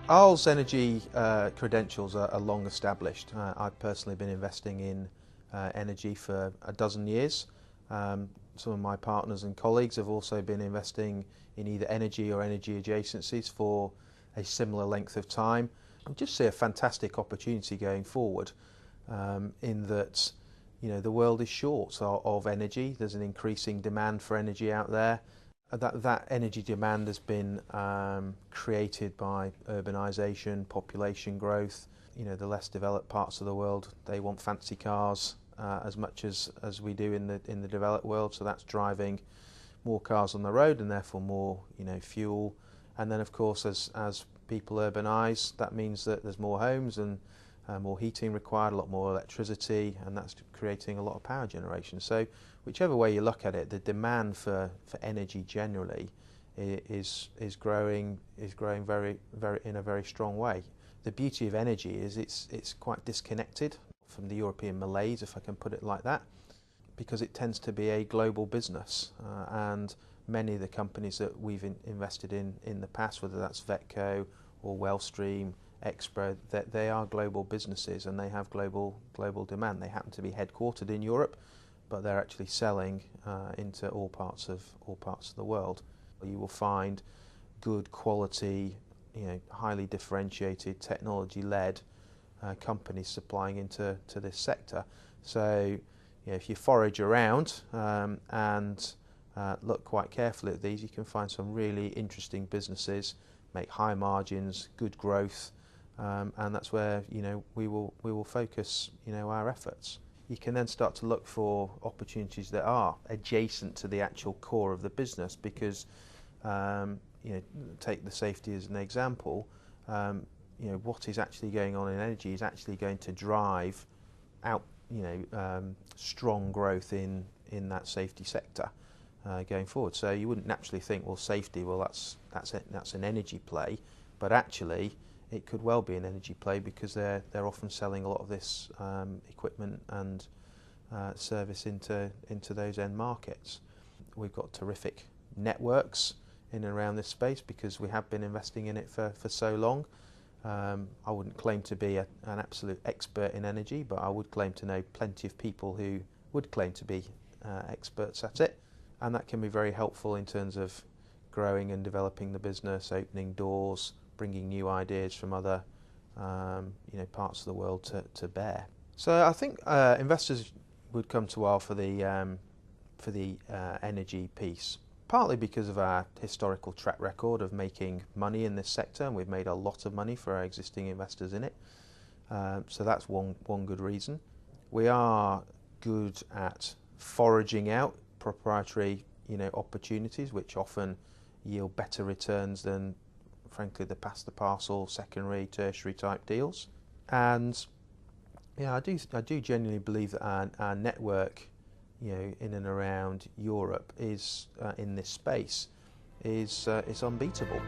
Arle's energy credentials are long established. I've personally been investing in energy for a dozen years. Some of my partners and colleagues have also been investing in either energy or energy adjacencies for a similar length of time. I just see a fantastic opportunity going forward, in that the world is short of energy. There's an increasing demand for energy out there. That energy demand has been created by urbanisation, population growth. The less developed parts of the world, they want fancy cars as much as we do in the developed world. So that's driving more cars on the road and therefore more fuel. And then of course as people urbanise, that means that there's more homes and more heating required, a lot more electricity, and that's creating a lot of power generation. So whichever way you look at it, the demand for energy generally is growing very in a very strong way. The beauty of energy is it's quite disconnected from the European malaise, if I can put it like that, because it tends to be a global business, and many of the companies that we've invested in the past, whether that's Vetco or Wellstream, Expro, that they are global businesses and they have global demand. They happen to be headquartered in Europe, but they're actually selling into all parts of the world. You will find good quality, highly differentiated, technology-led companies supplying into this sector. So if you forage around and look quite carefully at these, you can find some really interesting businesses, make high margins, good growth, and that's where we will focus our efforts. You can then start to look for opportunities that are adjacent to the actual core of the business, because take the safety as an example. What is actually going on in energy is actually going to drive out strong growth in that safety sector going forward. So you wouldn't naturally think, well, safety, well that's an energy play, but actually it could well be an energy play, because they're often selling a lot of this equipment and service into those end markets. We've got terrific networks in and around this space because we have been investing in it for so long. I wouldn't claim to be an absolute expert in energy, but I would claim to know plenty of people who would claim to be experts at it, and that can be very helpful in terms of growing and developing the business, opening doors, bringing new ideas from other parts of the world to bear. So I think investors would come to Arle for the energy piece, partly because of our historical track record of making money in this sector, and we've made a lot of money for our existing investors in it. So that's one good reason. We are good at foraging out proprietary opportunities, which often yield better returns than, frankly, the pass the parcel, secondary, tertiary type deals. And I do genuinely believe that our network, in and around Europe, is in this space is unbeatable.